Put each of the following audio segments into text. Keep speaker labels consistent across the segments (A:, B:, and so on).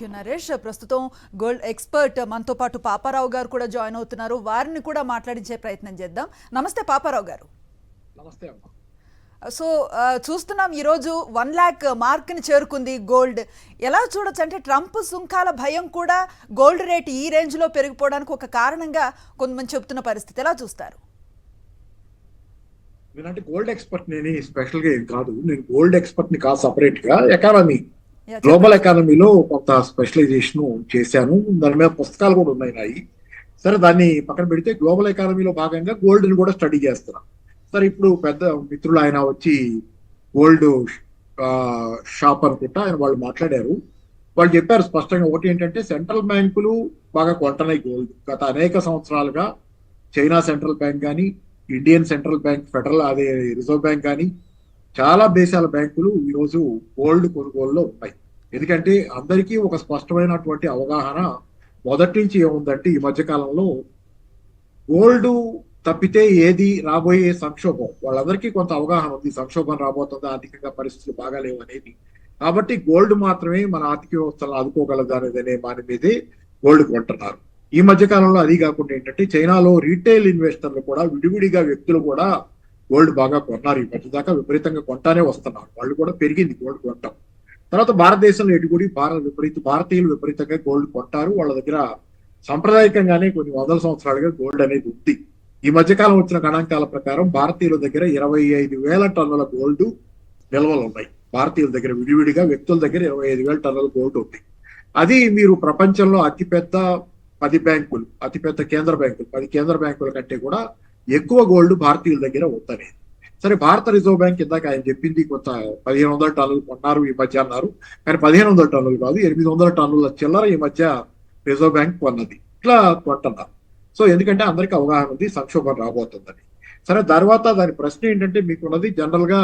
A: Thank you Naresh. ప్రస్తుతం gold expert మనతో పాటు పాపారావు గారు కూడా జాయిన్ అవుతున్నారు. వారిని కూడా మాట్లాడించే ప్రయత్నం చేద్దాం. నమస్తే పాపారావు గారు.
B: నమస్తే అమ్మా.
A: సో చూస్తున్నాం ఈరోజు 1 lakh మార్క్ని చేరుకుంది గోల్డ్. ఎలా చూడొచ్చు అంటే ట్రంప్ సుంకాల భయం కూడా గోల్డ్ రేట్ ఈ రేంజ్లో పెరిగిపోవడానికి ఒక కారణంగా కొంతమంది చెప్తున్న పరిస్థితి. ఎలా చూస్తారు?
B: నేనంటే గోల్డ్ ఎక్స్పర్ట్ నేను స్పెషల్ గా ఏం కాదు. నేను గోల్డ్ ఎక్స్పర్ట్ ని కాదు, సపరేట్ గా ఎకానమీ, గ్లోబల్ ఎకానమీలో కొంత స్పెషలైజేషన్ చేశాను. దాని మీద పుస్తకాలు కూడా ఉన్నాయి నాయి. సరే, దాన్ని పక్కన పెడితే గ్లోబల్ ఎకానమీలో భాగంగా గోల్డ్ ని కూడా స్టడీ చేస్తున్నా. సరే, ఇప్పుడు పెద్ద మిత్రులు ఆయన వచ్చి గోల్డ్ షాప్ అనుకుంటా ఆయన వాళ్ళు మాట్లాడారు. వాళ్ళు చెప్పారు స్పష్టంగా ఒకటి ఏంటంటే సెంట్రల్ బ్యాంకులు బాగా కొంటున్నాయి గోల్డ్. గత అనేక సంవత్సరాలుగా చైనా సెంట్రల్ బ్యాంక్ కానీ, ఇండియన్ సెంట్రల్ బ్యాంక్, ఫెడరల్ అదే రిజర్వ్ బ్యాంక్ కానీ చాలా దేశాల బ్యాంకులు ఈరోజు గోల్డ్ కొనుగోలులో ఉన్నాయి. ఎందుకంటే అందరికీ ఒక స్పష్టమైనటువంటి అవగాహన మొదటి నుంచి ఏముందంటే ఈ మధ్య కాలంలో గోల్డ్ తప్పితే ఏది రాబోయే సంక్షోభం, వాళ్ళందరికీ కొంత అవగాహన ఉంది. సంక్షోభం రాబోతుంది, ఆర్థికంగా పరిస్థితులు బాగాలేవు అనేది. కాబట్టి గోల్డ్ మాత్రమే మన ఆర్థిక వ్యవస్థను ఆదుకోగలదు అనేదనే దాని మీదే గోల్డ్ కొంటున్నారు. ఈ మధ్య కాలంలో అది కాకుండా ఏంటంటే చైనాలో రీటైల్ ఇన్వెస్టర్లు కూడా విడివిడిగా వ్యక్తులు కూడా గోల్డ్ బాగా కొన్నారు. ఈ మధ్య దాకా విపరీతంగా కొంటానే వస్తున్నారు. వాళ్ళు కూడా పెరిగింది గోల్డ్ కొనటం. తర్వాత భారతదేశంలో ఎటుగుడి భారతీయులు విపరీతంగా గోల్డ్ కొంటారు. వాళ్ళ దగ్గర సాంప్రదాయకంగానే కొన్ని వందల సంవత్సరాలుగా గోల్డ్ అనేది ఉంది. ఈ మధ్యకాలం వచ్చిన గణాంకాల ప్రకారం భారతీయుల దగ్గర 25,000 టన్నుల గోల్డ్ నిల్వలు ఉన్నాయి. భారతీయుల దగ్గర విడివిడిగా వ్యక్తుల దగ్గర 25,000 టన్నుల గోల్డ్ ఉంది. అది మీరు ప్రపంచంలో అతిపెద్ద 10 బ్యాంకులు, అతిపెద్ద కేంద్ర బ్యాంకులు 10 కేంద్ర బ్యాంకుల కంటే కూడా ఎక్కువ గోల్డ్ భారతీయుల దగ్గర ఉందనేది. సరే, భారత రిజర్వ్ బ్యాంక్ ఇందాక ఆయన చెప్పింది కొంత 1,500 టన్నులు కొన్నారు ఈ మధ్య అన్నారు. కానీ 1,500 టన్నులు కాదు, 800 టన్నుల చిల్లర ఈ మధ్య రిజర్వ్ బ్యాంక్ కొన్నది. ఇట్లా కొంటున్నారు. సో ఎందుకంటే అందరికీ అవగాహన ఉంది సంక్షోభం రాబోతుందని. సరే, తర్వాత దాని ప్రశ్న ఏంటంటే మీకున్నది జనరల్ గా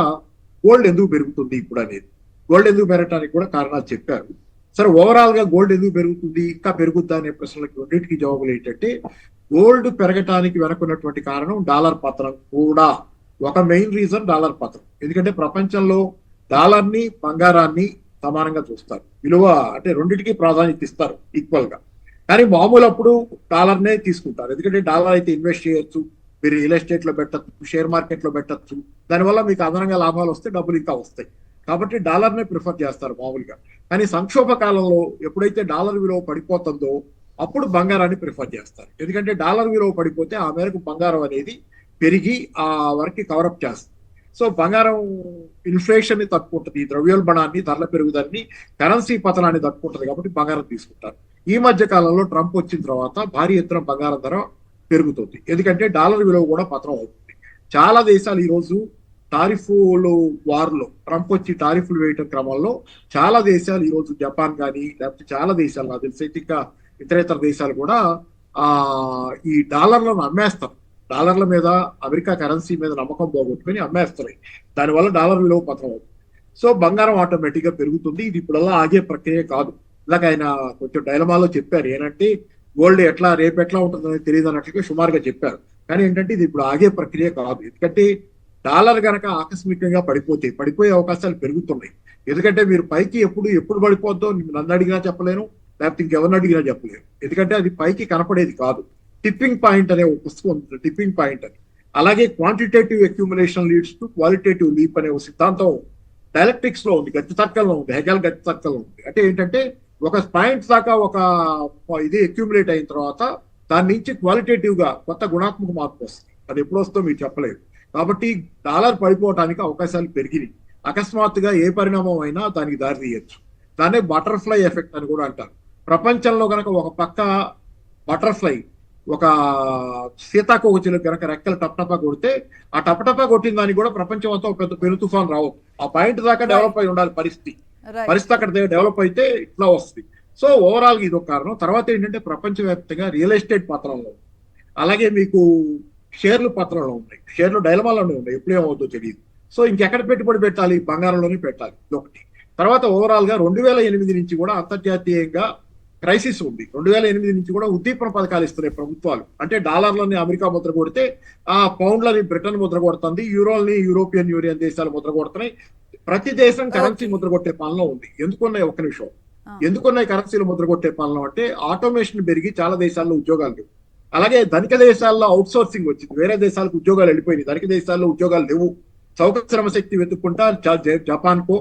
B: గోల్డ్ ఎందుకు పెరుగుతుంది ఇప్పుడు అనేది. గోల్డ్ ఎందుకు పెరగడానికి కూడా కారణాలు చెప్పారు. సరే, ఓవరాల్ గా గోల్డ్ ఎందుకు పెరుగుతుంది, ఇంకా పెరుగుద్దా అనే ప్రశ్నలకు రెండింటికి జవాబులు ఏంటంటే గోల్డ్ పెరగటానికి వెనకున్నటువంటి కారణం డాలర్ పతనం కూడా ఒక మెయిన్ రీజన్. డాలర్ పతనం ఎందుకంటే ప్రపంచంలో డాలర్ ని బంగారాన్ని సమానంగా చూస్తారు, విలువ అంటే రెండింటికి ప్రాధాన్యత ఇస్తారు ఈక్వల్ గా. కానీ మామూలు అప్పుడు డాలర్ నే తీసుకుంటారు. ఎందుకంటే డాలర్ అయితే ఇన్వెస్ట్ చేయొచ్చు, మీరు రియల్ ఎస్టేట్ లో పెట్టచ్చు, షేర్ మార్కెట్ లో పెట్టచ్చు. దానివల్ల మీకు అదనంగా లాభాలు వస్తే డబ్బులు ఇంకా వస్తాయి. కాబట్టి డాలర్ నే ప్రిఫర్ చేస్తారు మామూలుగా. కానీ సంక్షోభ కాలంలో ఎప్పుడైతే డాలర్ విలువ పడిపోతుందో అప్పుడు బంగారాన్ని ప్రిఫర్ చేస్తారు. ఎందుకంటే డాలర్ విలువ పడిపోతే ఆ మేరకు బంగారం అనేది పెరిగి ఆ వరకు కవరప్ చేస్తుంది. సో బంగారం ఇన్ఫ్లేషన్ ని తట్టుకుంటుంది, ద్రవ్యోల్బణాన్ని, ధరల పెరుగుదలని, కరెన్సీ పతనాన్ని తట్టుకుంటుంది. కాబట్టి బంగారం తీసుకుంటారు. ఈ మధ్య కాలంలో ట్రంప్ వచ్చిన తర్వాత భారీ ఎత్తున బంగారం ధర పెరుగుతుంది. ఎందుకంటే డాలర్ విలువ కూడా పతనం అవుతుంది. చాలా దేశాలు ఈరోజు టారిఫ్లు వార్లో ట్రంప్ వచ్చి టారిఫ్లు వేయటం క్రమంలో చాలా దేశాలు ఈరోజు జపాన్ కానీ లేకపోతే చాలా దేశాలు నాకు తెలిసి ఇంకా ఇతరేతర దేశాలు కూడా ఈ డాలర్లను అమ్మేస్తారు. డాలర్ల మీద, అమెరికా కరెన్సీ మీద నమ్మకం పోగొట్టుకుని అమ్మేస్తున్నాయి. దానివల్ల డాలర్ విలువ పతనం అవుతుంది. సో బంగారం ఆటోమేటిక్ గా పెరుగుతుంది. ఇది ఇప్పుడల్లా ఆగే ప్రక్రియ కాదు. ఇలాగ ఆయన కొంచెం డైలమాలో చెప్పారు. ఏంటంటే గోల్డ్ ఎట్లా రేపు ఎట్లా ఉంటుందని తెలియదు అన్నట్లుగా సుమారుగా చెప్పారు. కానీ ఏంటంటే ఇది ఇప్పుడు ఆగే ప్రక్రియ కాదు. ఎందుకంటే డాలర్ కనుక ఆకస్మికంగా పడిపోయే అవకాశాలు పెరుగుతున్నాయి. ఎందుకంటే మీరు పైకి ఎప్పుడు పడిపోద్దో నన్ను అడిగినా చెప్పలేను, లేకపోతే ఇంకెవరిని అడిగినా చెప్పలేను. ఎందుకంటే అది పైకి కనపడేది కాదు. టిప్పింగ్ పాయింట్ అనే ఒక పుస్తకం ఉంది, టిప్పింగ్ పాయింట్ అని. అలాగే quantitative accumulation leads to qualitative leap అనే ఒక సిద్ధాంతం డైలెక్ట్రిక్స్ లో ఉంది, గతి తర్కంలో ఉంది, హెగెల్ గతి తర్కంలో ఉంది. అంటే ఏంటంటే ఒక పాయింట్ దాకా ఒక ఇది అక్యుములేట్ అయిన తర్వాత దాని నుంచి క్వాలిటేటివ్ గా కొత్త గుణాత్మక మార్పు వస్తుంది. అది ఎప్పుడు వస్తుందో మీరు చెప్పలేదు. కాబట్టి డాలర్ పడిపోవడానికి అవకాశాలు పెరిగినాయి. అకస్మాత్తుగా ఏ పరిణామం అయినా దానికి దారి తీయచ్చు. దాన్నే బటర్ఫ్లై ఎఫెక్ట్ అని కూడా అంటారు. ప్రపంచంలో కనుక ఒక పక్క బటర్ఫ్లై, ఒక సీతాకోకచిలుక కనుక రెక్కలు టప్టపా కొడితే ఆ టపటపా కొట్టిన దానికి కూడా ప్రపంచం అంతా పెద్ద పెను తుఫాన్ రావు. ఆ పాయింట్ దాకా డెవలప్ అయి ఉండాలి పరిస్థితి అక్కడ డెవలప్ అయితే ఇట్లా వస్తుంది. సో ఓవరాల్ గా ఇది ఒక కారణం. తర్వాత ఏంటంటే ప్రపంచవ్యాప్తంగా రియల్ ఎస్టేట్ పతనంలో, అలాగే మీకు షేర్లు పత్రంలో ఉన్నాయి, షేర్లు డైలమాలోనే ఉన్నాయి, ఎప్పుడేమవుతుందో తెలియదు. సో ఇంకెక్కడ పెట్టుబడి పెట్టాలి, బంగారంలోనే పెట్టాలి ఒకటి. తర్వాత ఓవరాల్ గా 2008 నుంచి కూడా అంతర్జాతీయంగా క్రైసిస్ ఉంది. 2008 నుంచి కూడా ఉద్దీపన పథకాలు ఇస్తున్నాయి ప్రభుత్వాలు. అంటే డాలర్లని అమెరికా ముద్ర కొడితే ఆ పౌండ్లని బ్రిటన్ ముద్ర కొడుతుంది, యూరోల్ని యూరోపియన్ యూనియన్ దేశాలు ముద్ర కొడుతున్నాయి. ప్రతి దేశం కరెన్సీ ముద్ర కొట్టే పనిలో ఉంది. ఎందుకున్నాయి ఒక్క నిమిషం. ఎందుకున్నాయి కరెన్సీలు ముద్రగొట్టే పాలన అంటే ఆటోమేషన్ పెరిగి చాలా దేశాల్లో ఉద్యోగాలు లేవు. అలాగే ధనిక దేశాల్లో అవుట్ సోర్సింగ్ వచ్చింది, వేరే దేశాలకు ఉద్యోగాలు వెళ్ళిపోయినాయి, ధనిక దేశాల్లో ఉద్యోగాలు లేవు. చౌక శ్రమ శక్తి వెతుక్కుంటా జపాన్ కో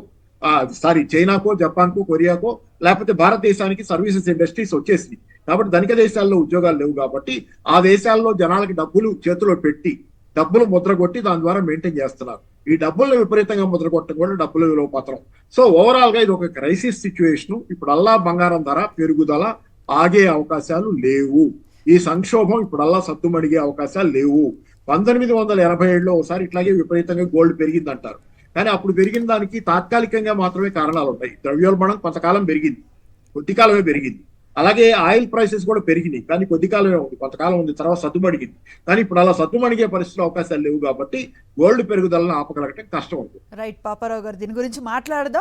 B: చైనాకో, జపాన్కో, కొరియాకో, లేకపోతే భారతదేశానికి సర్వీసెస్ ఇండస్ట్రీస్ వచ్చేసినాయి. కాబట్టి ధనిక దేశాల్లో ఉద్యోగాలు లేవు కాబట్టి ఆ దేశాల్లో జనాలకి డబ్బులు చేతిలో పెట్టి డబ్బులు ముద్రగొట్టి దాని ద్వారా మెయింటైన్ చేస్తున్నారు. ఈ డబ్బులను విపరీతంగా ముద్రగొట్టడం కూడా డబ్బుల విలువ పత్రం. సో ఓవరాల్ గా ఇది ఒక క్రైసిస్ సిచ్యువేషన్. ఇప్పుడల్లా బంగారం ధర పెరుగుదల ఆగే అవకాశాలు లేవు. ఈ సంక్షోభం ఇప్పుడల్లా సద్దుమణిగే అవకాశాలు లేవు. 1987లో ఒకసారి ఇట్లాగే విపరీతంగా గోల్డ్ పెరిగింది అంటారు, కానీ అప్పుడు పెరిగిన దానికి తాత్కాలికంగా మాత్రమే కారణాలు ఉంటాయి. ద్రవ్యోల్బణం కొంతకాలం పెరిగింది, కొద్ది కాలమే పెరిగింది. అలాగే ఆయిల్ ప్రైసెస్ కూడా పెరిగినాయి, కానీ కొద్ది కాలమే ఉంది, కొంతకాలం ఉంది, తర్వాత సద్దుమణిగింది. కానీ ఇప్పుడు అలా సద్దుమణిగే పరిస్థితులు అవకాశాలు లేవు కాబట్టి గోల్డ్ పెరుగుదలను ఆపగలగటం కష్టం అవుతుంది.
A: రైట్ పాపారావు గారు, దీని గురించి మాట్లాడదాం.